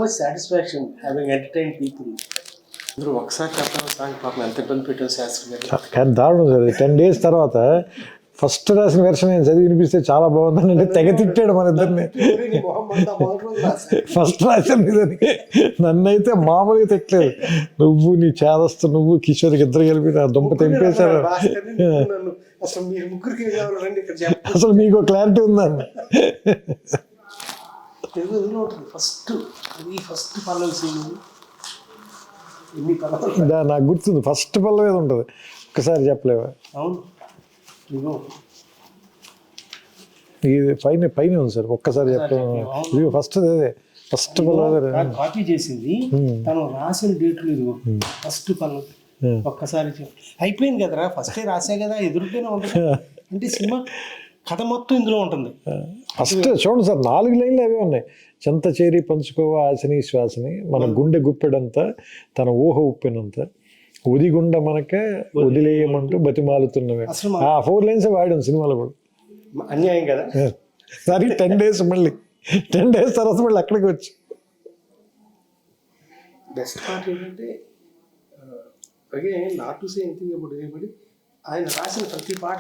much satisfaction having entertained people. అందరూ ఒకసారి చెప్పడం సాంగ్ పాపం ఎంత ఇబ్బంది పెట్టారు శాస్త్రి గారు. కానీ దారుణం సార్ 10 days తర్వాత ఫస్ట్ రాసిన వెర్షన్ నేను చదివి వినిపిస్తే చాలా బాగుందని అంటే తెగ తిట్టాడు మన ఇద్దరిని. ఫస్ట్ రాసిన ఇదని నన్నైతే మామూలుగా తిట్టలేదు. నువ్వు నీ చేదస్తు నువ్వు కిషోర్కి ఇద్దరు కలిపి నా దుంప తెంపేశారు. అసలు మీకు క్లారిటీ ఉందండి. నాకు గుర్తుంది ఫస్ట్ పల్లవి ఏది ఉంటుంది ఒక్కసారి చెప్పలేవా? ఇది పైన ఉంది సార్ ఒక్కసారి చెప్పలేము. ఇది ఫస్ట్ అదే ఫస్ట్ పల్లవి కాపీ చేసింది తను రాసిన డేట్లు ఇది ఫస్ట్ పల్లవి. ఒక్కసారి అయిపోయింది కదరా ఫస్టే రాసే కదా ఎదురుగానే ఉంటుంది అంటే సినిమా కథ మొత్తం ఇందులో ఉంటుంది. ఫస్ట్ చూడండి సార్ 4 లైన్లు అవే ఉన్నాయి. చెంత చేరి పంచుకోవ ఆశని శ్వాసని మన గుండె గుప్పెడంతా తన ఊహ ఉప్పినంత ఉదిగుండ మనకే వదిలేయమంటూ బతిమాలుతున్నవే. ఆ 4 lines వాడాం సినిమాలో కూడా. అన్యాయం కదా సరే 10 days మళ్ళీ 10 days తర్వాత మళ్ళీ అక్కడికి వచ్చి బెస్ట్ పార్ట్ ఏంటంటే not to say anything about anybody, ఆయన రాసిన ప్రతి పాట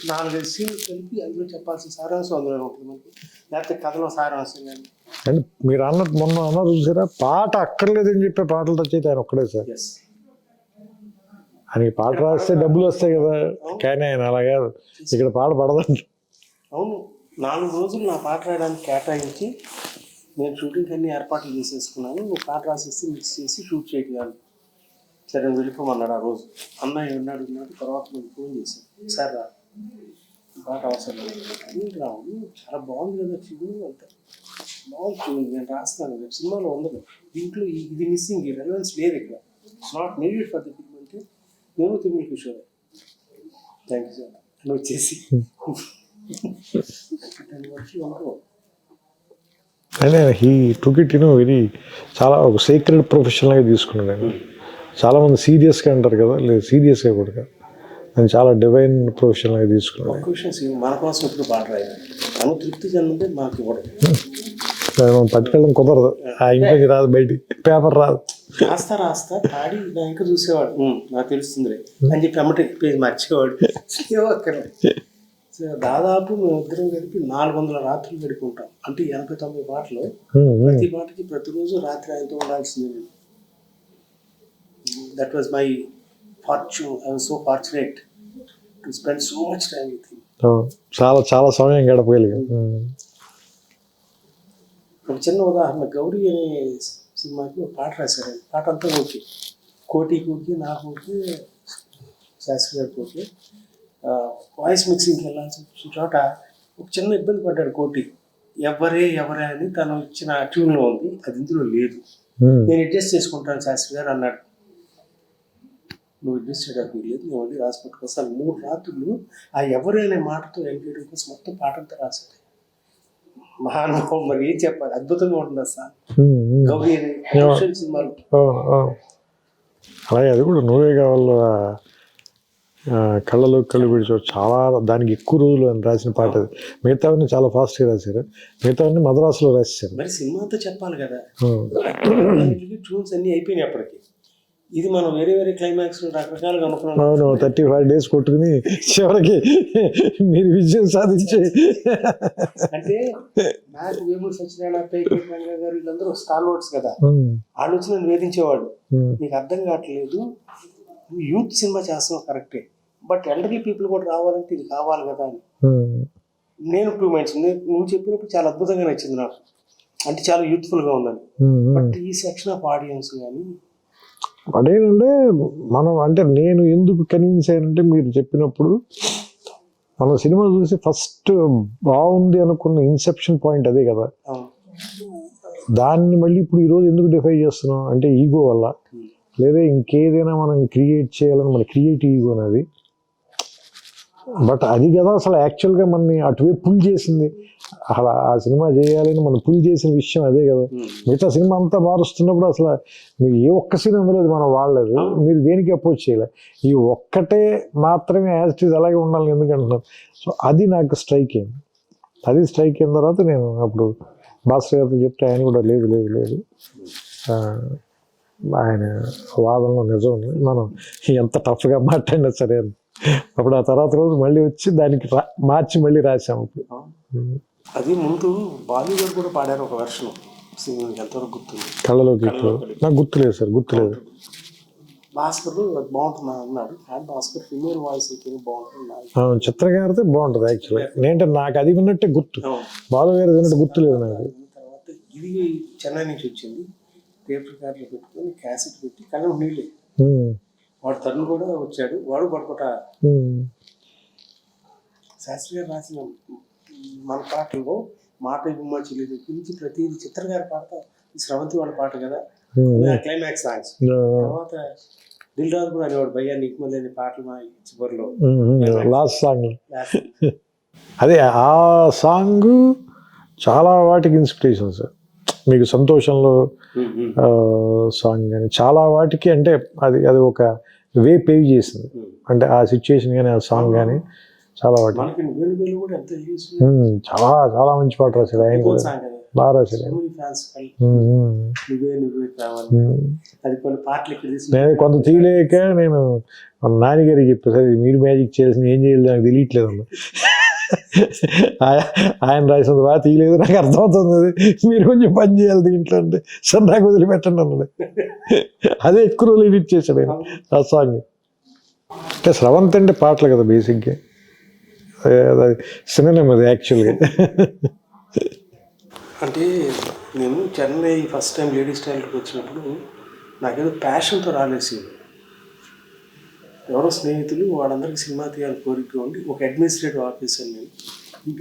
4-5 సీన్లు కలిపి అందులో చెప్పాల్సిన సారాంశం అందులో ఉంటుంది మనకి, లేకపోతే కథలో సారాంశం కానీ. అండ్ మీరు మొన్న అన్నారు చూసారా పాట అక్కర్లేదని చెప్పే పాటలతో వచ్చేది ఆయన ఒక్కడే సార్. ఆయనకి పాట రాస్తే డబ్బులు వస్తాయి కదా, కానీ ఆయన అలాగే ఇక్కడ పాట పడదండి. అవును 4 రోజులు నా పాట రాయడానికి కేటాయించి నేను షూటింగ్కి అన్ని ఏర్పాట్లు చేసేసుకున్నాను, నువ్వు పాట రాసేసి మిక్స్ చేసి షూట్ చేయగలను. సరే నువ్వు వెళ్ళిపోమన్నాడు ఆ రోజు. అన్నయ్య ఉన్నాడు తర్వాత నువ్వు ఫోన్ చేశాను, సార్ రా పాట అవసరం లేదు రావు చాలా బాగుంది కదా చూడు అంత బాగుంది నేను రాస్తాను సినిమాలో ఉండదు దీంట్లో ఇది మిస్సింగ్, ఈ రెలవెన్స్ లేదు ఇక్కడ, it's not needed for the film అంటే నేను Tirumala Kishore thank you sir అని వచ్చేసి అయినా హీ టుక్ ఇట్ వెరీ చాలా ఒక సీక్రెట్ ప్రొఫెషనల్గా తీసుకున్నాడు ఆయన. చాలామంది సీరియస్గా అంటారు కదా, లేదు సీరియస్గా కూడా కాదు, నేను చాలా డివైన్ ప్రొఫెషనల్గా తీసుకున్నాను. మన కోసం ఇప్పుడు పాట రాయాలి తను తృప్తి చెందంటే మాకు ఇవ్వడం మనం పట్టుకెళ్ళడం కుదరదు, ఆ ఇంకొంచెం రాదు బయటికి పేపర్ రాదు. రాస్తా పాడి నా ఇంకా చూసేవాడు నాకు తెలుస్తుంది అని చెప్పి అమ్మటి పేజ్ మర్చేవాడు. దాదాపు మేము ఇద్దరం కలిపి 400 రాత్రులు గడుపుకుంటాం. అంటే 89 పాటలు, ప్రతి పాటకి ప్రతిరోజు రాత్రి ఆయనతో ఉండాల్సింది. That was my fortune. I was so fortunate to spend so much time with him. చాలా సమయం గడపగలిగాం. ఒక చిన్న ఉదాహరణ, గౌరీ అనే సినిమాకి ఒక పాట రాశారు. పాట అంతా ఓకే, కోటికి నాకు ఓకే, శాస్త్రి గారికి ఓకే. వాయిస్ మిక్సింగ్కి వెళ్ళాల్సిన చోట ఒక చిన్న ఇబ్బంది పడ్డాడు కోటి. ఎవరే అని తను ఇచ్చిన ట్యూన్లో ఉంది, అది ఇందులో లేదు, నేను అడ్జస్ట్ చేసుకుంటాను శాస్త్రి గారు అన్నాడు. నువ్వు అడ్జస్ట్ చేయడానికి లేదు, నేను మళ్ళీ రాసి పట్టుకొస్తాను. 3 రాత్రులు ఆ ఎవరే అనే మాటతో ఎంగేయడం కోసం మొత్తం పాటంతా రాశాడు. మహానుభావం, మరి ఏం చెప్పాలి, అద్భుతంగా ఉంటుంది సార్ గౌరీ అనే సినిమాలు. అలాగే అది కూడా నువ్వే కావాలి కళ్ళలో కళ్ళు పిడిచో చాలా దానికి ఎక్కువ రోజులు అని రాసిన పాట అది. మిగతావన్నీ చాలా ఫాస్ట్గా రాశారు, మిగతావన్నీ మద్రాసులో రాసేసారు. మరి సినిమాతో చెప్పాలి కదా, ట్యూన్స్ అన్నీ అయిపోయినాయి అప్పటికి. ఇది మనం వేరే క్లైమాక్స్ రకరకాలుగా అనుకున్నాం. అవును 35 days కొట్టుకుని చివరికి మీరు విజయం సాధించే అంటే నాకు వేమూరి సత్యనారాయణ గారు వీళ్ళందరూ స్టార్ వర్డ్స్ కదా, ఆలోచన వేధించేవాడు. నీకు అర్థం కావట్లేదు, నువ్వు యూత్ సినిమా చేస్తున్నావు కరెక్టే, బట్ ఎల్డర్లీ పీపుల్ కూడా రావాలంటే ఇది కావాలి కదా అని. నేను 2 minds నువ్వు చెప్పినప్పుడు చాలా అద్భుతంగా నచ్చింది నాకు, అంటే చాలా యూత్ఫుల్గా ఉందని. బట్ ఈ సెక్షన్ ఆఫ్ ఆడియన్స్ కానీ అదేనంటే మనం అంటే నేను ఎందుకు కన్విన్స్ అయ్యానంటే మీరు చెప్పినప్పుడు మన సినిమా చూసి ఫస్ట్ బాగుంది అనుకున్న ఇన్సెప్షన్ పాయింట్ అదే కదా. దాన్ని మళ్ళీ ఇప్పుడు ఈరోజు ఎందుకు డిఫై చేస్తున్నాం అంటే ఈగో వల్ల, లేదా ఇంకేదైనా మనం క్రియేట్ చేయాలని మన క్రియేటివ్ ఈగో అనేది. బట్ అది కదా అసలు యాక్చువల్గా మనని అటువైపు పుల్ చేసింది. అలా ఆ సినిమా చేయాలని మనం పుల్ చేసిన విషయం అదే కదా. మిగతా సినిమా అంతా మారుస్తున్నప్పుడు అసలు మీరు ఏ ఒక్క సీన్ అందులో మనం వాడలేదు, మీరు దేనికి అపోజ్ చేయలేదు, ఈ ఒక్కటే మాత్రమే యాజ్ ఇట్ ఈజ్ అలాగే ఉండాలని ఎందుకు అంటున్నారు. సో అది నాకు స్ట్రైక్ అయింది. అది స్ట్రైక్ అయిన తర్వాత నేను అప్పుడు భాస్కర్ గారితో చెప్తే ఆయన కూడా లేదు లేదు లేదు ఆయన వాదనలో నిజం ఉంది, మనం ఎంత టఫ్గా మాట్లాడినా సరే అని. అప్పుడు ఆ తర్వాత రోజు మళ్ళీ వచ్చి దానికి మార్చి మళ్ళీ రాసాము. అప్పుడు అది ముందు బాలు గారు కూడా పాడారు ఒక వెర్షన్, ఎంతవరకు గుర్తుంది? కళ్ళలోకి నాకు గుర్తులేదు సార్, గుర్తులేదు. భాస్కర్ అది బాగుంటుంది అన్నాడు, కానీ భాస్కర్ ఫిమేల్ వాయిస్ అయితే బాగుంటుంది. చిత్ర గారితో బాగుంటుంది యాక్చువల్గా. నేనంటే నాకు అది విన్నట్టే గుర్తు, బాలు గారి విన్నట్టు గుర్తులేదు నాకు. తర్వాత ఇది చెన్నై నుంచి వచ్చింది, టేప్ రికార్డులో పెట్టుకొని క్యాసెట్ పెట్టి కళ్ళం నీళ్ళే. వాడు తరుణ్ కూడా వచ్చాడు, వాడు పడుకోట. శాస్త్రి గారు రాసిన మన పాటల్లో మాట ఇవ్వమా చెల్లి నుంచి ప్రతిదీ చిత్ర గారి పాట, స్రవంతి వాళ్ళ పాట కదా క్లైమాక్స్ సాంగ్స్. తర్వాత దిల్ రాజు కూడా అనేవాడు, భయ్యా నీకు మళ్ళీ అనే పాటలు మా చివరిలో లాస్ట్ సాంగ్. అదే ఆ సాంగ్ చాలా వాటికి ఇన్స్పిరేషన్ సార్. మీకు సంతోషంలో సాంగ్ కానీ చాలా వాటికి, అంటే అది అది ఒక వే పేవ్ చేసింది, అంటే ఆ సిచ్యుయేషన్ కానీ ఆ సాంగ్ కానీ చాలా వాటికి. చాలా చాలా మంచి పాట రాశాడు ఆయన కూడా, బాగా రాశాడు. నేను కొంత తీయలేక నేను నాన్నగారికి చెప్పాను, సరే మీరు మ్యాజిక్ చేసిన ఏం చేయాలి నాకు తెలియట్లేదు అన్న. ఆయన రాసినది బాగా తీయలేదు, నాకు అర్థమవుతుంది, మీరు కొంచెం పని చేయాలి దీంట్లో అంటే, సార్ నాకు వదిలిపెట్టండి అన్నది. అదే ఎక్కువ రోజులు ఎడిట్ చేశాడు ఆయన ఆ సాంగ్. అంటే స్రవంతి అంటే పాటలు కదా బేసిక్గా, సినిమా అది యాక్చువల్గా. అంటే నేను చెన్నై ఫస్ట్ టైం లేడీస్ స్టైల్కి వచ్చినప్పుడు నాకేదో ప్యాషన్తో రాలేసి, ఎవరో స్నేహితులు వాళ్ళందరికీ సినిమా తీయాలని కోరిక ఉండి ఒక అడ్మినిస్ట్రేటివ్ ఆఫీసర్ నేను,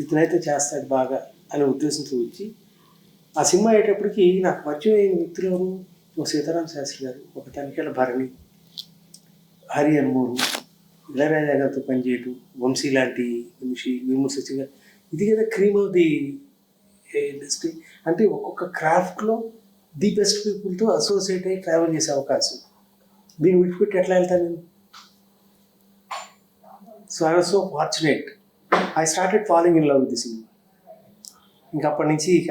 ఇతనైతే చేస్తాడు బాగా అనే ఉద్దేశంతో వచ్చి ఆ సినిమా అయ్యేటప్పటికి నాకు పరిచయం అయిన వ్యక్తులు ఒక సీతారాం శాస్త్రి గారు, ఒక తనిఖీల భరణి, హరి అన్మూరు, ఇళయరాజా గారితో పనిచేయటం, వంశీ లాంటి మనిషి, విమర్శించగా, ఇది కదా క్రీమ్ ఆఫ్ ది ఇండస్ట్రీ. అంటే ఒక్కొక్క క్రాఫ్ట్లో ది బెస్ట్ పీపుల్తో అసోసియేట్ అయ్యి ట్రావెల్ చేసే అవకాశం, దీన్ని విడిచిపెట్టి ఎట్లా వెళ్తాను నేను? So I was so fortunate, I started following in love with the cinema. ఇంకా అప్పటి నుంచి ఇక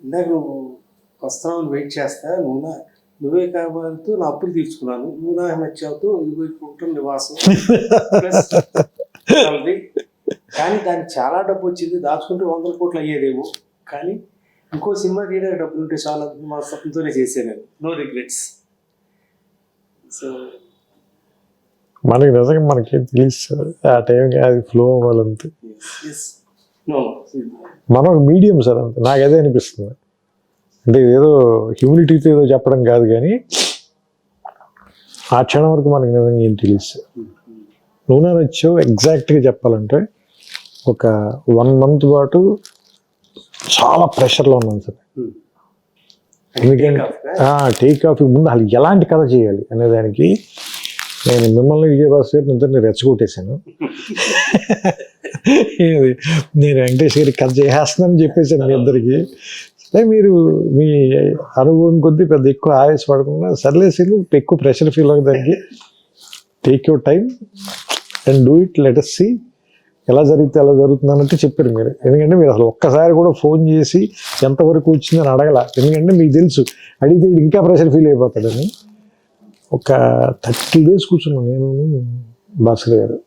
ఇందాక నువ్వు వస్తావు వెయిట్ చేస్తా, నువ్వే కావాలంటూ నా అప్పులు తీర్చుకున్నాను, నువ్వు నాకు నచ్చావుతూ ఇదిగో కుటుంబ నివాసం ప్లస్ కానీ దానికి చాలా డబ్బు వచ్చింది, దాచుకుంటే 100 కోట్లు అయ్యేదేమో, కానీ ఇంకో సినిమా తీయడానికి డబ్బులు ఉంటే చాలా మా స్వప్నంతోనే చేశాను నేను, నో రిగ్రెట్స్. సో మనకి నిజంగా మనకి తెలుసు ఆ టైంకి అది ఫ్లో అవ్వాలంతే, మనం ఒక మీడియం సార్ అంతే, నాకు అదే అనిపిస్తుంది. అంటే ఏదో హ్యూమిలిటీతో ఏదో చెప్పడం కాదు, కానీ ఆ క్షణం వరకు మనకి నిజంగా ఏం తెలుసు. నువ్వు నా వచ్చావు ఎగ్జాక్ట్గా చెప్పాలంటే ఒక 1 month పాటు చాలా ప్రెషర్లో ఉన్నాను సార్. ఎందుకంటే టేక్ ఆఫ్ ముందు అసలు ఎలాంటి కథ చేయాలి అనేదానికి నేను మిమ్మల్ని విజయభాస్కర్ ఇద్దరిని రెచ్చగొట్టేశాను. నేను వెంకటేష్ గారికి కథ చేసేస్తున్నానని చెప్పేసాను మీ ఇద్దరికి. మీరు మీ అనుభవం కొద్దీ పెద్ద ఎక్కువ ఆవేశపడకుండా సర్లేసి ఎక్కువ ప్రెషర్ ఫీల్ అవ్వడానికి take your time and do it, let us see ఎలా జరిగితే ఎలా జరుగుతుంది అన్నట్టు చెప్పారు మీరు. ఎందుకంటే మీరు అసలు ఒక్కసారి కూడా ఫోన్ చేసి ఎంతవరకు వచ్చిందని అడగల, ఎందుకంటే మీకు తెలుసు అడిగితే ఇంకా ప్రెషర్ ఫీల్ అయిపోతాడని. ఒక 30 days కూర్చున్నాను నేను భాస్కర్ గారు,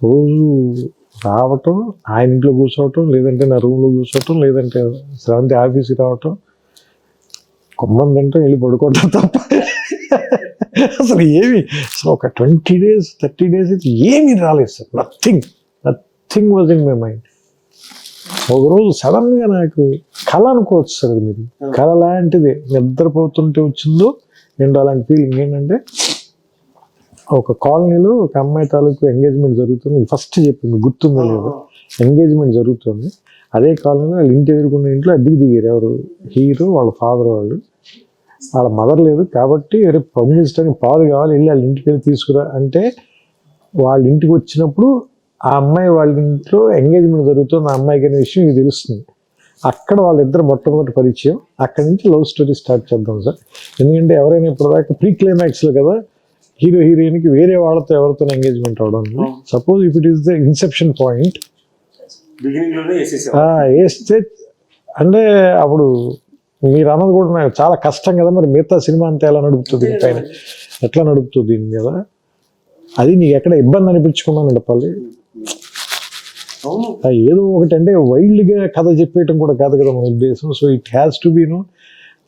రోజు రావటం, ఆయన ఇంట్లో కూర్చోవటం, లేదంటే నా రూమ్లో కూర్చోవటం, లేదంటే శ్రవంతి ఆఫీస్కి రావటం, కొమ్మని తింటాం, వెళ్ళి పడుకోవటం తప్ప అసలు ఏమి అసలు ఒక 20 days 30 days అయితే ఏమీ రాలేదు sir. Nothing was in my mind. ఒకరోజు సడన్గా నాకు కళ అనుకోవచ్చు సార్, అది మీరు కళ లాంటిది నిద్రపోతుంటే వచ్చిందో ఏంటో అలాంటి ఫీలింగ్. ఏంటంటే ఒక కాలనీలో ఒక అమ్మాయి తాలూకు ఎంగేజ్మెంట్ జరుగుతుంది, ఫస్ట్ చెప్పింది గుర్తుందో లేదో, ఎంగేజ్మెంట్ జరుగుతుంది. అదే కాలనీలో వాళ్ళ ఇంటి ఎదుర్కొన్న ఇంట్లో అద్దెకి దిగారు, ఎవరు హీరో వాళ్ళ ఫాదర్ వాళ్ళు, వాళ్ళ మదర్ లేదు కాబట్టి రేపు పంపించడానికి పాలు కావాలి, వెళ్ళి వాళ్ళ ఇంటికి వెళ్ళి తీసుకురా అంటే వాళ్ళ ఇంటికి వచ్చినప్పుడు ఆ అమ్మాయి వాళ్ళ ఇంట్లో ఎంగేజ్మెంట్ జరుగుతుంది, ఆ అమ్మాయికి అనే విషయం ఇది తెలుస్తుంది. అక్కడ వాళ్ళిద్దరు మొట్టమొదటి పరిచయం, అక్కడి నుంచి లవ్ స్టోరీ స్టార్ట్ చేద్దాం సార్. ఎందుకంటే ఎవరైనా ఇప్పటిదాకా ప్రీ క్లైమాక్స్లో కదా హీరో హీరోయిన్కి వేరే వాళ్ళతో ఎవరితో ఎంగేజ్మెంట్ అవడం. Suppose if it is the Inception point, beginning లోనే వేసేసాం. వేస్తే అంటే అప్పుడు మీరు అన్నది కూడా నాకు చాలా కష్టం కదా, మరి మిగతా సినిమా అంతా ఎలా నడుపుతుంది పైన, ఎట్లా నడుపుతుంది దీని మీద, అది నీకు ఎక్కడ ఇబ్బంది అనిపించుకున్నాను చెప్పాలి. అవును, ఏదో ఒకటి అంటే వైల్డ్గా కథ చెప్పేయటం కూడా కాదు కదా మన ఉద్దేశం. So it has to be no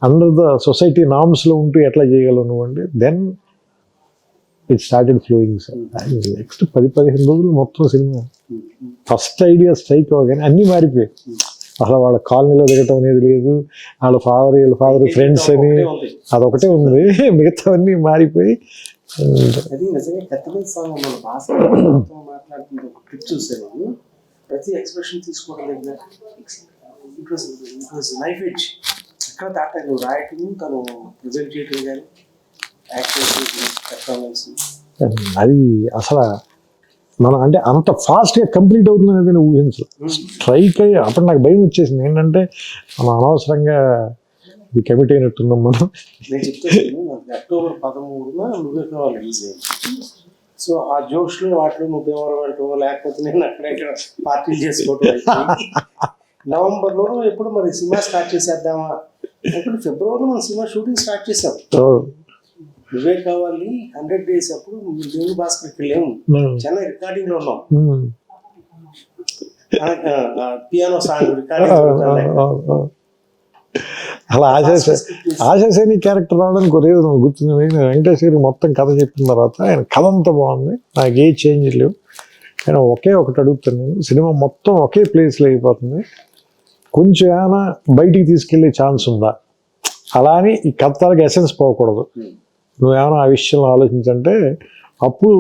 under the society నామ్స్లో ఉంటూ ఎట్లా చేయగలవు నువ్వు అంటే then it started flowing sir. Next 10-15 రోజులు మొత్తం సినిమా ఫస్ట్ ఐడియా స్ట్రైక్ అవగానే అన్నీ మారిపోయాయి. అసలు వాళ్ళ కాలనీలో దిగటం అనేది లేదు, వాళ్ళ ఫాదర్ ఫ్రెండ్స్ అని అదొకటే ఉంది, మిగతావన్నీ మారిపోయి. అది నిజంగా కత్తిమీద సాంగ్ మన భాష మాట్లాడుతుంటే ఒక క్లిప్ చూసాను, ప్రతి ఎక్స్ప్రెషన్ తీసుకోవడం దగ్గర ఇట్ వాజ్ నైఫ్ ఎడ్జ్. ఎక్కడ దాటాలి నువ్వు రాయటం, తను ప్రజెంట్ చేయటం కానీ యాక్టర్స్ పెర్ఫార్మెన్స్, అది అసలు మనం అంటే అంత ఫాస్ట్గా కంప్లీట్ అవుతుంది అనేది నేను ఊహించు. స్ట్రైక్ అయ్యి అప్పుడు నాకు భయం వచ్చేసింది, ఏంటంటే మనం అనవసరంగా ఇది కమిట్ అయినట్టున్నాం మనం. నేను చెప్తాను, అక్టోబర్ 13న నువ్వే కావాలి రిలీజ్ అయింది. సో ఆ జోష్లో వాటిలో నువ్వే వరవడటం, లేకపోతే నేను అక్కడెక్కడ పార్టీలు చేసుకోవటం. నవంబర్లో ఎప్పుడు మరి సినిమా స్టార్ట్ చేసేద్దామా, ఇప్పుడు ఫిబ్రవరిలో మనం సినిమా షూటింగ్ స్టార్ట్ చేసాం. నువ్వే కావాలి 100 days అప్పుడు దేవుడు భాస్కర్కి వెళ్ళాము, చెన్నై రికార్డింగ్ లో ఉన్నాం, పియానో సాంగ్ రికార్డింగ్. అలా ఆశాసేని క్యారెక్టర్ రావడానికి ఒరే గుర్తుంది, వెంకటేష్ గారికి మొత్తం కథ చెప్పిన తర్వాత ఆయన కథ అంతా బాగుంది, నాకు ఏ చేంజ్ లేవు. ఆయన ఒకే ఒకటి అడుగుతాను, నేను సినిమా మొత్తం ఒకే ప్లేస్లో అయిపోతుంది, కొంచెం ఏమైనా బయటికి తీసుకెళ్ళే ఛాన్స్ ఉందా, అలా అని ఈ కథలకు ఎసెన్స్ పోకూడదు, నువ్వేమైనా ఆ విషయంలో ఆలోచించంటే అప్పుడు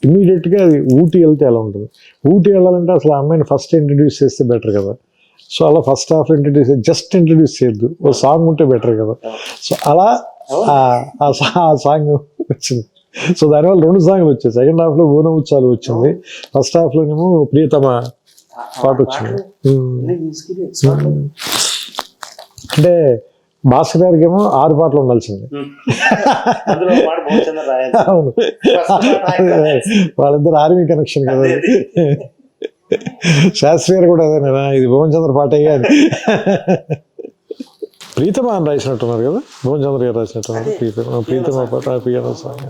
ఇమీడియట్గా అది ఊటీ వెళ్తే ఎలా ఉంటుంది. ఊటీ వెళ్ళాలంటే అసలు ఆ అమ్మాయిని ఫస్ట్ ఇంట్రడ్యూస్ చేస్తే బెటర్ కదా. సో అలా ఫస్ట్ హాఫ్ జస్ట్ ఇంట్రడ్యూస్ చేయొద్దు, ఓ సాంగ్ ఉంటే బెటర్ కదా. సో అలా ఆ సాంగ్ వచ్చింది. సో దానివల్ల 2 సాంగ్లు వచ్చాయి. సెకండ్ హాఫ్లో బోనం ఉత్సవాలు వచ్చింది, ఫస్ట్ హాఫ్లోనేమో ప్రియతమ పాట వచ్చింది. అంటే భాస్కర్ గారికి ఏమో 6 పాటలు ఉండాల్సింది. అవును, వాళ్ళిద్దరు ఆర్మీ కనెక్షన్ కదా. శాస్త్రి గారు కూడా అదేనా, ఇది భువన్ చంద్ర పాట అయ్యాది. ప్రీతమ అని రాసినట్టున్నారు కదా, భువన్ చంద్ర గారు రాసినట్టున్నారు ప్రీతమ పాట పియానో సాంగ్.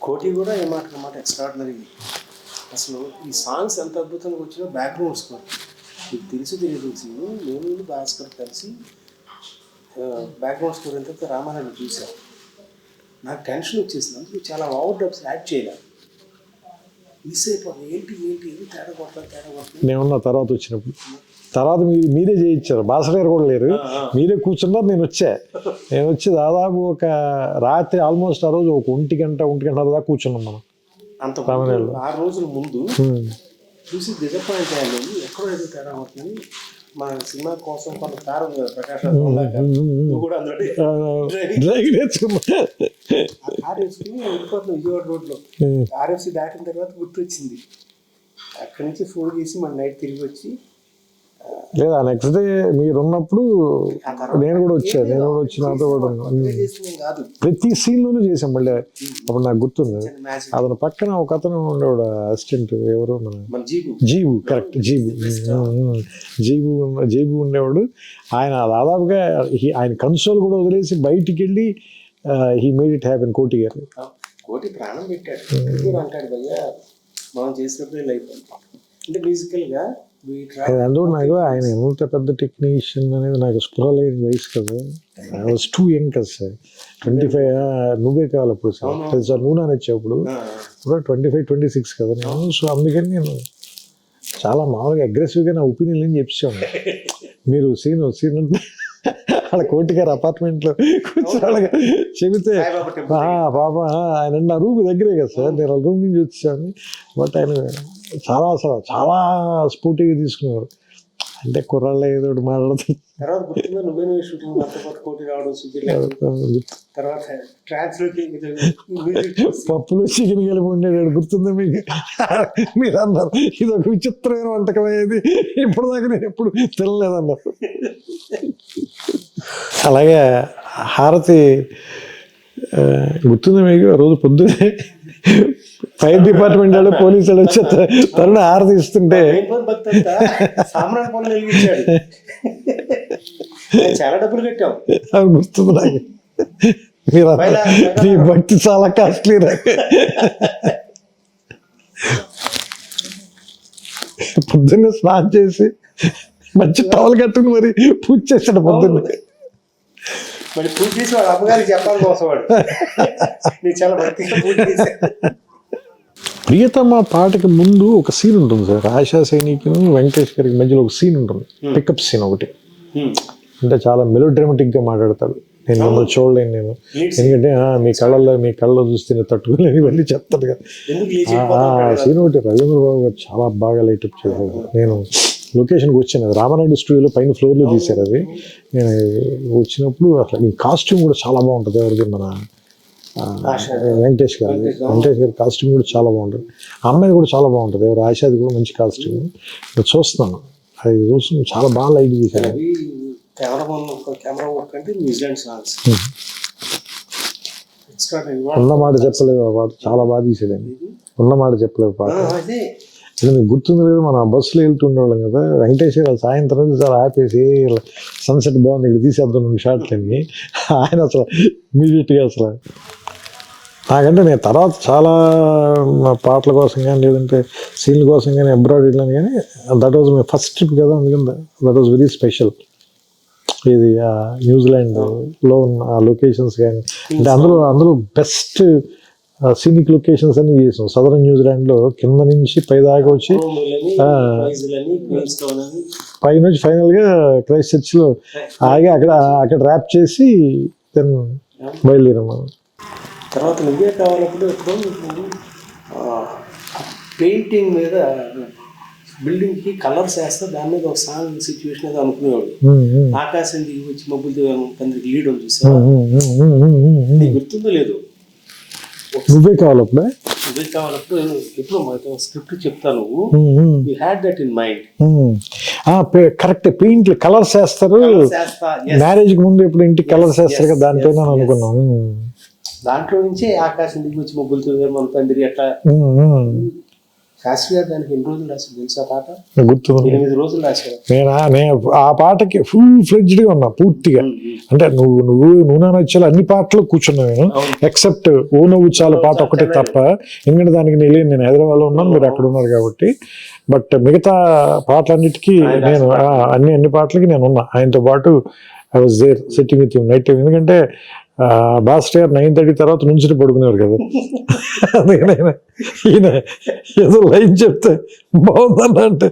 కోటి కూడా ఏమాట ఎక్స్ట్రాడినరీ. అసలు ఈ సాంగ్స్ ఎంత అద్భుతంగా వచ్చినా బ్యాక్గ్రౌండ్ స్కోర్ మీకు తెలియదు. నేను భాస్కర్ కలిసి బ్యాక్గ్రౌండ్ స్కోర్ ఎంత రామారాయణ చూసాను, నాకు టెన్షన్ వచ్చేసింది. అందుకు చాలా ఓవర్ డబ్స్ యాడ్ చేయలేదు, మిస్ అయిపోతుంది. ఏంటి తేడా కొడుతుంది. నేనున్న తర్వాత వచ్చినప్పుడు మీరే చేయించారు, భాస్కర్ గారు కూడా లేరు, మీరే కూర్చున్నారు. నేను వచ్చి దాదాపు ఒక రాత్రి ఆల్మోస్ట్ ఆ రోజు ఒక 1 గంట దాకా కూర్చున్నాం మనం. అంత 6 రోజుల ముందు చూసి డిసప్పాయింట్ అయ్యాను, ఎక్కడో ఏదో తేడా అవుతుంది. మన సినిమా కోసం కొంత కారు ఉంది కదా, ప్రకాష్ నువ్వు కూడా అందులో కారు వేసుకుని వెళ్ళిపోతున్నాం విజయవాడ రోడ్లో. ఆర్ఎఫ్సి దాటిన తర్వాత గుర్తొచ్చింది, అక్కడి నుంచి ఫోన్ చేసి మన నైట్ తిరిగి వచ్చి. లేదా నెక్స్ట్ డే మీరు ఉన్నప్పుడు నేను కూడా వచ్చి నాతో కూడా ప్రతి సీన్లోనూ చేసాం. మళ్ళీ అప్పుడు నాకు గుర్తుంది, అతను పక్కన ఒక అతను ఉండేవాడు అసిస్టెంట్, ఎవరు మన జీబు, కరెక్ట్ జీబు ఉండేవాడు. ఆయన దాదాపుగా ఆయన కన్సోల్ కూడా వదిలేసి బయటికి వెళ్ళి హీ మేడ్ ఇట్ హ్యాపెన్. కోటి గారు ప్రాణం పెట్టాడు అంటాడు భయ్యా, మనం చేసినప్పుడే లైఫ్ అంటే మ్యూజికల్గా. అందులో నాకు ఆయన ఎంత పెద్ద టెక్నీషియన్ అనేది నాకు స్పృహ లేని వయసు కదా, ఐ వాజ్ టూ యంగ్ కదా సార్. 25 నువ్వే కావాలి అప్పుడు సార్, నువ్వు నచ్చేప్పుడు 25-26 కదా నేను. సో అందుకని నేను చాలా మామూలుగా అగ్రెసివ్గా నా ఒపీనియన్ ఏం చెప్పాను. మీరు సీన్ అంటే అలా కోటి గారు అపార్ట్మెంట్లో కూర్చోాలిగా చెబితే పాప ఆయన నా రూమ్ దగ్గరే కదా సార్, నేను ఆ రూమ్ నుంచి వచ్చాను. బట్ ఆయన చాలా స్పోర్టివ్గా తీసుకున్నారు. అంటే కుర్రాళ్ళ ఏదో మాట్లాడుతుంది. పప్పులో చికెన్ కలిపి ఉండేవాడు గుర్తుందా మీకు? మీరు అన్నారు ఇది ఒక విచిత్రమైన వంటకం అయ్యేది, ఇప్పుడు దాకా నేను ఎప్పుడు తినలేదన్నారు. అలాగే హారతి గుర్తుందా మీకు? ఆ రోజు పొద్దునే ఫైర్ డిపార్ట్మెంట్ వాళ్ళు పోలీసు వాళ్ళు వచ్చి తరుణ ఆరదిస్తుంటే భక్తి అంతా సామ్రాట్ పనులు వెలిగించాడు. చాలా డబ్బులు కట్టాం. అది గుర్తుంది నాకు. మీరు నీ భక్తి చాలా కాస్ట్లీ నాకు. పొద్దున్నే స్నానం చేసి మంచి టవల్ కట్టుకుని మరి పూజ చేశాడు పొద్దున్నే. మరి పూజ చేసి వాడు అమ్మగారికి చెప్పాలి కోసం వాడు నీకు చాలా భక్తిగా పూజ చేశాడు. ప్రియతమ పాటకి ముందు ఒక సీన్ ఉంటుంది సార్. ఆశా సైనికు వెంకటేష్ గారికి మధ్యలో ఒక సీన్ ఉంటుంది, పికప్ సీన్ ఒకటి. అంటే చాలా మెలోడ్రామాటిక్ గా మాట్లాడతాడు. నేను మిమ్మల్ని చూడలేను నేను, ఎందుకంటే మీ కళ్ళలో చూస్తే నేను తట్టుకోలేను ఇవన్నీ చెప్తాడు కదా. సీన్ ఒకటి రవీంద్ర బాబు గారు చాలా బాగా లైటప్ చేశారు. నేను లొకేషన్కి వచ్చాను, అది రామానాయుడు స్టూడియోలో పైన ఫ్లోర్లో తీశారు. అది నేను వచ్చినప్పుడు అసలు కాస్ట్యూమ్ కూడా చాలా బాగుంటుంది. ఎవరికి మన వెంకటేష్ గారి కాస్ట్యూమ్ కూడా చాలా బాగుంటుంది. అమ్మాయి కూడా చాలా బాగుంటుంది, ఎవరు ఆశాది కూడా మంచి కాస్ట్యూమ్. నేను చూస్తున్నాను, అది చూసి చాలా బాగా లైట్ చేశారు. ఉన్న మాట చెప్పలేవు పాట, చాలా బాగా తీసేదండి. ఉన్న మాట చెప్పలేవు పాట. ఇది మీకు గుర్తుంది లేదు, మన బస్సులో వెళ్తుండేవాళ్ళం కదా, వెంకటేశ్వర వాళ్ళు సాయంత్రం చాలా ఆపేసి సన్సెట్ బాగుంది ఇక్కడ తీసేద్దాం 2 షాట్లని. ఆయన అసలు ఇమీడియట్గా అసలు నాకంటే నేను తర్వాత చాలా పాటల కోసం కానీ లేదంటే సీన్ల కోసం కానీ అబ్రాడ్ వెళ్ళాను, కానీ that was my first trip కదా, అందుకని దట్ వాజ్ వెరీ స్పెషల్. ఇది న్యూజిలాండ్లో ఉన్న ఆ లొకేషన్స్ కానీ, అంటే అందులో బెస్ట్ సీనిక్ లొకేషన్స్ అన్ని చేసాం. సదరన్ న్యూజిలాండ్లో కింద నుంచి పై దాకా వచ్చి పై నుంచి ఫైనల్గా క్రైస్ట్ చర్చ్లో ఆగి అక్కడ ర్యాప్ చేసి దెన్ బయలుదేరాం మనం. తర్వాత నువ్వే కావాలప్పుడు పెయింటింగ్ మీద బిల్డింగ్కి కలర్స్ వేస్తే దాని మీద ఒక సాంగ్ సిచ్యువేషన్ ఏదో అనుకునేవాడు. ఆకాశం దిగి వచ్చి మబ్బులతో పందిరికి లీడ్ అని చూసా, నీకు గుర్తుందో లేదు? నువ్వే కావాలప్పుడు ఎప్పుడు స్క్రిప్ట్ చెప్తాను, you had that in mind. Correct, paint colours వేస్తారు మ్యారేజ్ కి ముందు, ఇప్పుడు ఇంటికి కలర్స్ వేస్తారు కదా, దానిపైన అనుకున్నాను. దాంట్లో నుంచే ఆకాశం దిగి వచ్చి మబ్బులతో మన తండ్రి అట్లా. శాస్త్రి గారు దానికి ఎన్ని రోజులు రాశారు తెలుసా పాట? గుర్తు 8 రోజులు రాశారు. నేను ఆ పాటకి ఫుల్ ఫ్లెడ్జ్డ్ గా ఉన్నా పూర్తిగా. అంటే నువ్వు నా నచ్చాలి అన్ని పాటలు కూర్చున్నా నేను, ఎక్సెప్ట్ ఓ నువ్వు చాలా పాట ఒకటే తప్ప. ఎందుకంటే దానికి నేను హైదరాబాద్లో ఉన్నాను, మీరు అక్కడ ఉన్నారు కాబట్టి. బట్ మిగతా పాటలన్నిటికీ నేను అన్ని పాటలకి నేను ఉన్నా ఆయనతో పాటు. I was there sitting with him night time. ఎందుకంటే భాస్కర్ గారు 9:30 తర్వాత నుంచి పడుకునేవారు కదా. అందుకని ఈయన ఏదో లైన్ చెప్తే బాగుందన్న అంటే,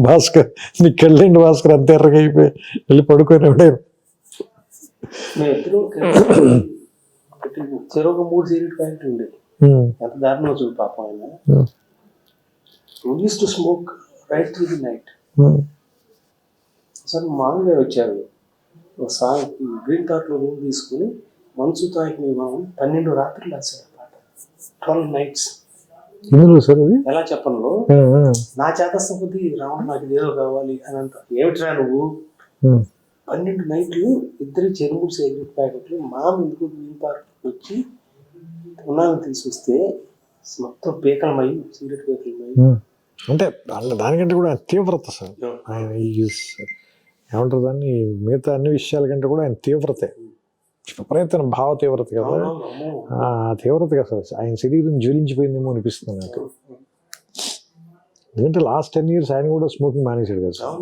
భాస్కర్ నీకు వెళ్ళండి భాస్కర్ అంత ఎర్రగా అయిపోయి వెళ్ళి పడుకునేవాడే. చెరొక 3 సిగరెట్ ప్యాకెట్లు ఉండేది. ఎంత దారుణం చూడు పాపం ఆయన. Used to smoke right through the night. అసలు మామూలుగా వచ్చారు ఒక సాంగ్ గ్రీన్ కార్ట్లో రూమ్ తీసుకుని మనసు తాకి 12 రాత్రులు రాశాడు పాట, 12 nights. ఎలా చెప్పను, నా చేతస్థ కొద్ది రావడం నాకు ఏదో కావాలి అని అంట. ఏమిట్రా నువ్వు 12 నైట్లు ఇద్దరు చెరువుడు సిగరెట్ ప్యాకెట్లు ఎందుకు గ్రీన్ పార్క్ వచ్చి ఉన్నాను తీసుకొస్తే మొత్తం పీకలమై సిగరెట్ పీకలమై. అంటే దానికంటే కూడా తీవ్రత సార్ ఆయన ఏమంటారు దాన్ని, మిగతా అన్ని విషయాల కంటే కూడా ఆయన తీవ్రతే, విపరీతమైన భావ తీవ్రత కదా. ఆ తీవ్రత కదా ఆయన శరీరం జ్వలించిపోయిందేమో అనిపిస్తుంది నాకు. ఎందుకంటే లాస్ట్ 10 years ఆయన కూడా స్మోకింగ్ మానేశాడు కదా సార్.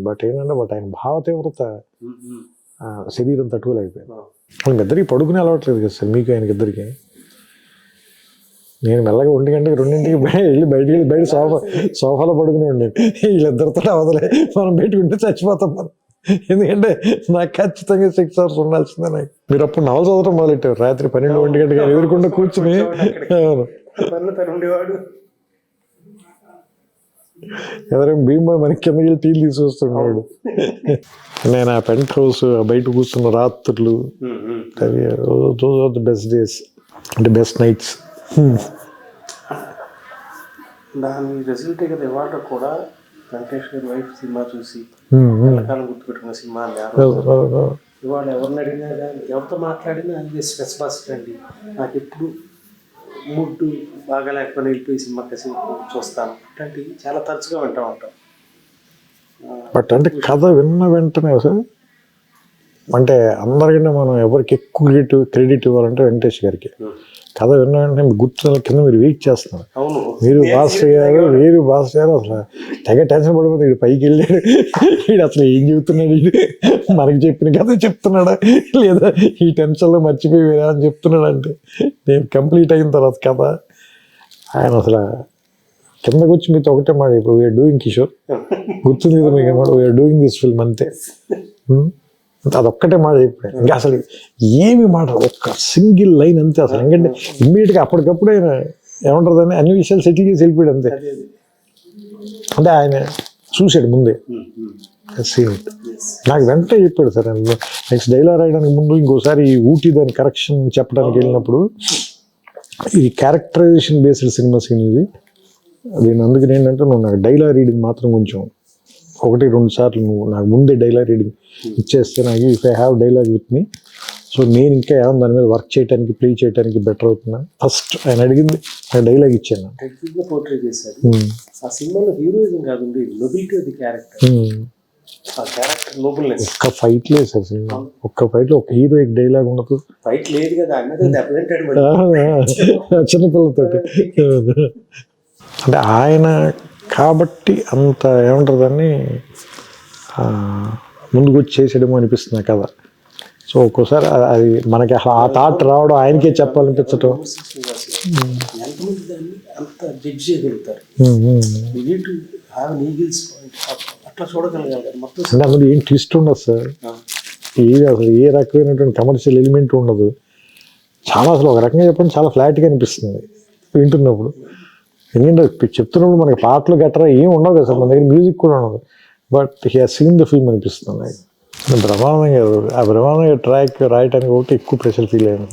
బట్ ఆయన భావ తీవ్రత శరీరం తట్టుకోలేకపోయింది. వాళ్ళకి ఇద్దరికి పడుకునే అలవాట్లేదు కదా సార్, మీకు ఆయనకి ఇద్దరికి. నేను మెల్లగా 1 గంటకి 2ంటికి వెళ్ళి బయట సోఫాలో పడుకునే ఉండేది. వీళ్ళిద్దరితో అవదలే, మనం పెట్టుకుంటే చచ్చిపోతాం మనం. ఎందుకంటే నాకు ఖచ్చితంగా 6 hours ఉండాల్సిందే. నాకు మీరు అప్పుడు నవల చదవడం మొదలెట్టారు రాత్రి 12-1 గంటకి ఎదురుకుండా కూర్చుని. ఎవరైనా భీమా మనకి కిందకి వెళ్ళి టీలు తీసుకొస్తున్నాడు. నేను ఆ పెంట్ హౌస్ బయట కూర్చున్న రాత్రులు, those are the best days, అంటే బెస్ట్ నైట్స్. దాని రిజల్ట్ కదా ఇవాళ కూడా వెంకటేష్ గారి వైఫ్ సినిమా చూసి ఎల్లకాలం గుర్తుపెట్టుకున్న సినిమా. ఇవాళ ఎవరిని అడిగినా కానీ ఎవరితో మాట్లాడినా అది స్ట్రెస్ బస్ట్ అండి. నాకు ఎప్పుడు మూడ్ బాగా లేకపోయినా వెళ్ళిపోయి సినిమా కాసేపు చూస్తాను, ఇట్లాంటివి చాలా తరచుగా వింటూ ఉంటాం. బట్ అంటే కథ విన్న వెంటనే సార్, అంటే అందరికంటే మనం ఎవరికి ఎక్కువ క్రెడిట్ ఇవ్వాలంటే వెంకటేష్ గారికి. కథ విన్న వెంటనే గుర్తున్న కింద మీరు వెయిట్ చేస్తున్నారు. అవును, మీరు భాస్కర్ గారు అసలు తెగ టెన్షన్ పడిపోతుంది. వీడు పైకి వెళ్ళాడు, వీడు అసలు ఏం చెబుతున్నాడు, వీడు మనకి చెప్పిన కథ చెప్తున్నాడా లేదా ఈ టెన్షన్లో మర్చిపోయి వేరే అని చెప్తున్నాడు. అంటే నేను కంప్లీట్ అయిన తర్వాత కథ ఆయన అసలు కిందకు వచ్చి మీతో ఒకటే మాట, ఇప్పుడు వీఆర్ డూయింగ్ కిషోర్, గుర్తుంది కదా మీకు అన్నమాట, వీఆర్ డూయింగ్ దిస్ ఫిల్మ్ అంతే. అదొక్కటే మాట చెప్పాడు. ఇంకా అసలు ఏమి మాట, ఒక్క సింగిల్ లైన్ అంతే. అసలు ఎందుకంటే ఇమ్మీడియట్గా అప్పటికప్పుడు ఆయన ఏమంటారు అన్ని విషయాలు సెటిల్ చేసి వెళ్ళిపోయాడు అంతే. అంటే ఆయన చూశాడు ముందే సీన్. నాకు వెంటనే చెప్పాడు సార్, నెక్స్ట్ డైలాగ్ రాయడానికి ముందు ఇంకోసారి ఊటీ దాని కరెక్షన్ చెప్పడానికి వెళ్ళినప్పుడు, ఇది క్యారెక్టరైజేషన్ బేస్డ్ సినిమా సీన్ ఇది, దీని అందుకని ఏంటంటే నువ్వు నాకు డైలాగ్ రీడింగ్ మాత్రం కొంచెం 1-2 సార్లు నువ్వు నాకు ముందే డైలాగ్ రీడింగ్ ఇచ్చేస్తే నాకు if I have dialogue with me, so నేను ఇంకా ఏమన్నా దాని మీద వర్క్ చేయడానికి ప్లే చేయడానికి బెటర్ అవుతున్నా. ఫస్ట్ ఆయన అడిగింది నాకు డైలాగ్ ఇచ్చాను. పోర్ట్రే చేశారు ఆ సినిమాలో. హీరోయిజం కాదండి, నొబిలిటీ ఆఫ్ ది క్యారెక్టర్, ఆ క్యారెక్టర్ నోబుల్నెస్. ఒక్క ఫైట్ లేదు సార్ సినిమా, ఒక్క ఫైట్లో ఒక హీరోయిక్ డైలాగ్ ఉండదు. ఫైట్ లేదు కదా అన్నది దెబ్బతింటాడు చిన్నపిల్లతో. అంటే ఆయన కాబట్టి అంత ఏమంటారు దాన్ని ముందుకు వచ్చి చేసేయడమో అనిపిస్తుంది కదా. సో ఒక్కోసారి అది మనకి ఆ థాట్ రావడం, ఆయనకే చెప్పాలనిపించటం. ఎంతమంది దాన్ని అంత జడ్జ్ చేయగలుగుతారు, అట్లా చూడగలగాలి మొత్తం. అంటే అందులో ఏం ట్విస్ట్ ఉండదు సార్, ఏది అసలు ఏ రకమైనటువంటి కమర్షియల్ ఎలిమెంట్ ఉండదు. చాలా అసలు ఒక రకంగా చెప్పండి చాలా ఫ్లాట్గా అనిపిస్తుంది వింటున్నప్పుడు. ఎందుకంటే చెప్తున్నప్పుడు మనకి పాటలు గట్రా ఏం ఉండవు కదా సార్, మన దగ్గర మ్యూజిక్ కూడా ఉండదు. But he has seen the film అనిపిస్తుంది నాకు. బ్రహ్మానందం గారు ఆ బ్రహ్మానందం గారు ట్రాక్ రాయటానికి ఒకటి ఎక్కువ ప్రెషర్ ఫీల్ అయ్యాను.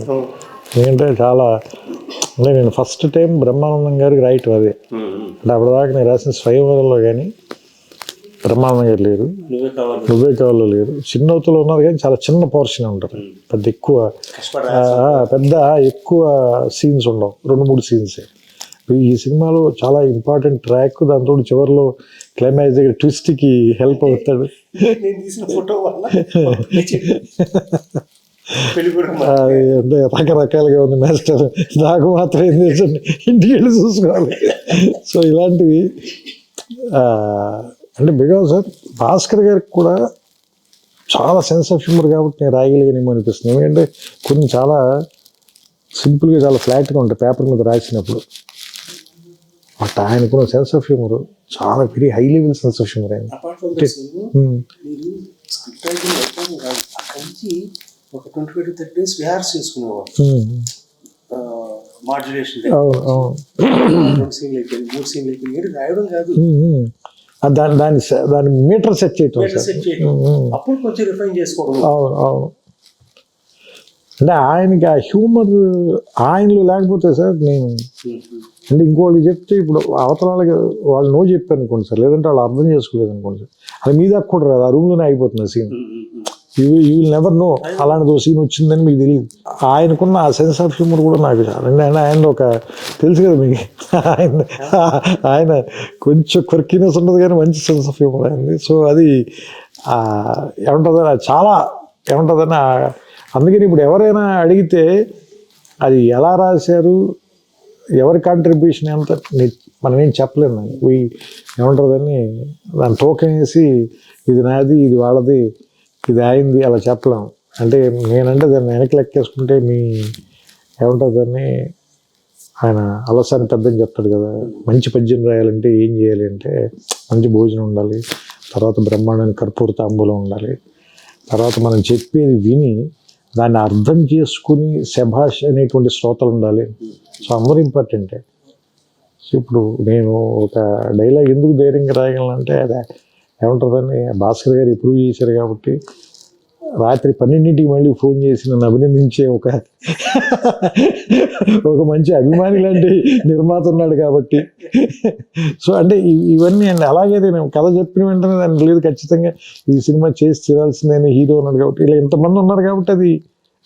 ఎందుకంటే చాలా అంటే నేను ఫస్ట్ టైం బ్రహ్మానందం గారికి రాయటం అదే. అంటే అప్పటిదాకా నేను రాసిన స్వయంవరంలో కానీ బ్రహ్మానందం గారు లేరు, నువ్వే కావాలో లేరు, చిన్నవతలో ఉన్నారు కానీ చాలా చిన్న పోర్షన్ ఉంటారు, పెద్ద ఎక్కువ సీన్స్ ఉండవు, 2-3 సీన్సే. ఈ సినిమాలో చాలా ఇంపార్టెంట్ ట్రాక్, దాంతో చివరిలో క్లైమాక్స్ దగ్గర ట్విస్ట్కి హెల్ప్ అవుతాడు. అంటే రకరకాలుగా ఉంది మాస్టర్, నాకు మాత్రం ఏం చేసండి ఇంటికి వెళ్ళి చూసుకోవాలి. సో ఇలాంటివి అంటే బికాజ్ సార్ భాస్కర్ గారికి కూడా చాలా సెన్స్ ఆఫ్ హ్యూమర్ కాబట్టి నేను రాయగలిగానేమో అనిపిస్తుంది. ఎందుకంటే కొన్ని చాలా సింపుల్గా చాలా ఫ్లాట్గా ఉంటాయి పేపర్ మీద రాసినప్పుడు. బట్ ఆయనకున్న సెన్స్ ఆఫ్ హ్యూమర్ చాలా very high level sense of humour. ఆయన ఒక 25-30 days రిహార్స్ చేసుకునేవాడు. మాడ్యులేషన్ 2 సీన్లు అయిపోయింది, 3 సీన్లు అయిపోయింది, రాయడం కాదు, దాని మీటర్ సెట్ చేయటం, అప్పుడు కొంచెం రిఫైన్ చేసుకోవడం. అవును. అంటే ఆయనకి ఆ హ్యూమర్ ఆయనలో లేకపోతే సార్ నేను అంటే ఇంకోళ్ళకి చెప్తే ఇప్పుడు అవతల వాళ్ళకి వాళ్ళు నో చెప్పారు అనుకోండి సార్, లేదంటే వాళ్ళు అర్థం చేసుకోలేదు అనుకోండి సార్, అది మీ దాకా కూడా రాదు, ఆ రూమ్లోనే అయిపోతుంది scene. You will never know అలాంటిది ఓ సీన్ వచ్చిందని మీకు తెలియదు. ఆయనకున్న ఆ సెన్స్ ఆఫ్ హ్యూమర్ కూడా నాకు చాలా అంటే ఆయన ఒక తెలుసు కదా మీకు, ఆయన కొంచెం క్వర్కినెస్ ఉండదు కానీ మంచి సెన్స్ ఆఫ్ హ్యూమర్ అయింది. సో అది ఏమంటుందని చాలా ఏమంటుందని అందుకని ఇప్పుడు ఎవరైనా అడిగితే అది ఎలా రాశారు, ఎవరి కాంట్రిబ్యూషన్ ఎంత మనం ఏం చెప్పలేము. ఏమంటుందని దాన్ని టోకెన్ వేసి ఇది నాది ఇది వాళ్ళది ఇది అయింది అలా చెప్పలేము. అంటే నేనంటే దాన్ని వెనక్కి లెక్కేసుకుంటే మీ ఏమంటుందని ఆయన అలసాని పెద్దని చెప్తాడు కదా, మంచి పద్యం రాయాలంటే ఏం చేయాలి అంటే మంచి భోజనం ఉండాలి, తర్వాత బ్రహ్మాండానికి కర్పూర తాంబూలం ఉండాలి, తర్వాత మనం చెప్పేది విని దాన్ని అర్థం చేసుకుని శభాష్ అనేటువంటి శ్రోతలు ఉండాలి. సో అందరూ ఇంపార్టెంటే. సో ఇప్పుడు నేను ఒక డైలాగ్ ఎందుకు ధైర్యంగా రాయగలనంటే అదే ఏమంటుందని భాస్కర్ గారు ఇంప్రూవ్ చేశారు కాబట్టి రాత్రి 12ంటికి మళ్ళీ ఫోన్ చేసి నన్ను అభినందించే ఒక మంచి అభిమాని లాంటి నిర్మాత ఉన్నాడు కాబట్టి. సో అంటే ఇవన్నీ అండి. అలాగే నేను కథ చెప్పిన వెంటనే దాన్ని లేదు ఖచ్చితంగా ఈ సినిమా చేసి తీరాల్సిందే హీరో ఉన్నాడు కాబట్టి ఇలా ఇంతమంది ఉన్నారు కాబట్టి అది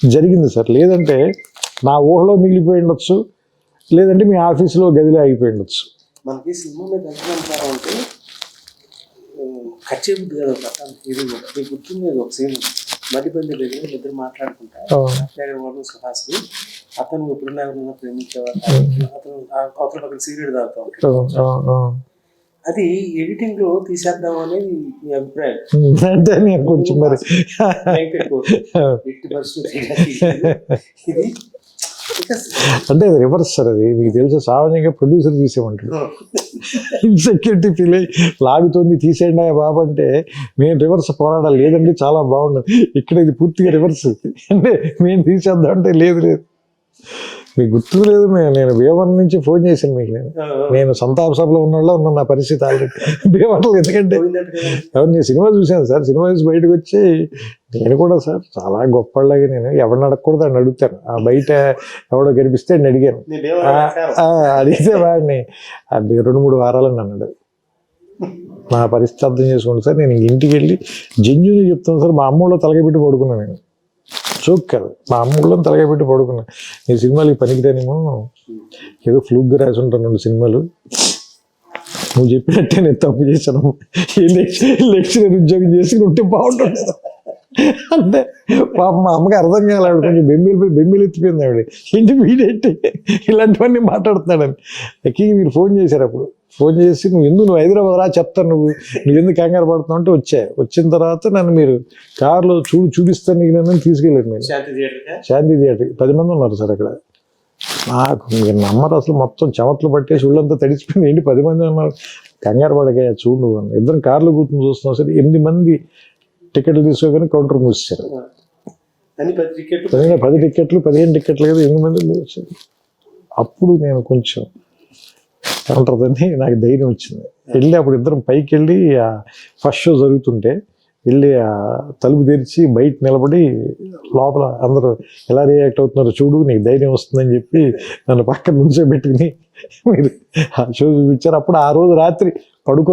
జరిగింది సార్. లేదంటే నా ఊహలో మిగిలిపోయి ఉండొచ్చు, లేదంటే మీ ఆఫీస్లో గదిలో అయిపోయి ఉండొచ్చు. మనకి సినిమా మీద ఎంత నమ్మకం అంటే కట్ చేయబుద్ది కదా ఒక ఇది కూడా మీకు గుర్తుంది ఒక సీన్ మధ్యబంది దగ్గర ఇద్దరు మాట్లాడుకుంటారు వాళ్ళు సుహాస్ని అతను ఎప్పుడున్నా ఎవరైనా ప్రేమించేవాళ్ళు అతను అవతల పక్కన సీరియడ్ తాగుతూ ఉంటాడు. అది ఎడిటింగ్ లో తీసేద్దాం అనేది మీ అభిప్రాయం అంటే నేను కొంచెం మరి ఎట్టి పరిస్థితి ఇది అంటే అది రివర్స్ సార్. అది మీకు తెలుసు సామాన్యంగా ప్రొడ్యూసర్ తీసేయమంటాడు, ఇన్సెక్యూరిటీ ఫీల్ అయ్యి లాగుతుంది తీసేయండి బాబు అంటే మేము రివర్స్ పోరాడాలి లేదండి చాలా బాగుండదు. ఇక్కడ ఇది పూర్తిగా రివర్స్ అంటే మేము తీసేద్దాం అంటే లేదు లేదు మీకు గుర్తు లేదు. నేను భీమవరం నుంచి ఫోన్ చేశాను మీకు. నేను సంతాప సభలో ఉన్నోళ్ళ ఉన్న నా పరిస్థితి ఆల్రెడీ భీమవరంలో. ఎందుకంటే ఎవరు నేను సినిమా చూశాను సార్, సినిమా చూసి బయటకు వచ్చి నేను కూడా సార్ చాలా గొప్పలాగా నేను ఎవరిని అడగకూడదు అని అడుగుతాను. ఆ బయట ఎవడో కనిపిస్తే నేను అడిగాను, అడిగితే వాడిని 2-3 వారాలని అన్నాడు. నా పరిస్థితి అర్థం చేసుకోండి సార్. నేను ఇంటికి వెళ్ళి జెన్యున్గా చెప్తాను సార్, మా అమ్మలో తలగా పెట్టి పడుకున్నాను. నేను చోక్ కాదు, మా అమ్మలో తలగా పెట్టి పడుకున్నాను. నీ సినిమాలకి పనికిరానేమో ఏదో ఫ్లూక్గా రాసి ఉంటాను 2 సినిమాలు, నువ్వు చెప్పినట్టే నేను తప్పు చేశాను, లెక్చరర్ ఉద్యోగం చేసి ఉంటే బాగుంటుంది అంటే పాప మా అమ్మకి అర్థం కాలే. ఆవిడ కొంచెం బెమ్మిలు ఎత్తిపోయింది. ఆవిడ ఏంటి వీడేంటి ఇలాంటివన్నీ మాట్లాడుతున్నాడని. ఎక్కి మీరు ఫోన్ చేశారు. అప్పుడు ఫోన్ చేసి నువ్వు హైదరాబాద్ రా చెప్తాను, నువ్వు ఎందుకు కంగారు పడుతున్నావు అంటే వచ్చిన తర్వాత నన్ను మీరు కార్లో చూపిస్తాను నీకు నన్ను తీసుకెళ్ళారు. నేను శాంతి థియేటర్కి 10 మంది ఉన్నారు సార్ అక్కడ. నాకు మీరు నమ్మరు అసలు, మొత్తం చెమట్లు పట్టేసి ఒళ్ళంతా తడిచిపోయింది. ఏంటి 10 మంది ఉన్నారు, కంగారు పడగా చూడు అని. ఇద్దరం కార్లో కూర్చొని చూస్తున్నాం సార్. 8 మంది టికెట్లు తీసుకోగానే కౌంటర్ మూసేశారు. 10 టికెట్లు 15 టికెట్లు కదా 8 మంది మూసేశారు. అప్పుడు నేను కొంచెం ఏమంటారని నాకు ధైర్యం వచ్చింది. వెళ్ళి అప్పుడు ఇద్దరం పైకి వెళ్ళి ఫస్ట్ షో జరుగుతుంటే వెళ్ళి తలుపు తెరిచి బయట నిలబడి లోపల అందరూ ఎలా రియాక్ట్ అవుతున్నారో చూడు, నీకు ధైర్యం వస్తుందని చెప్పి నన్ను పక్కన నుంచో పెట్టుకుని మీరు ఆ షో చూపించారు. అప్పుడు ఆ రోజు రాత్రి పడుకుని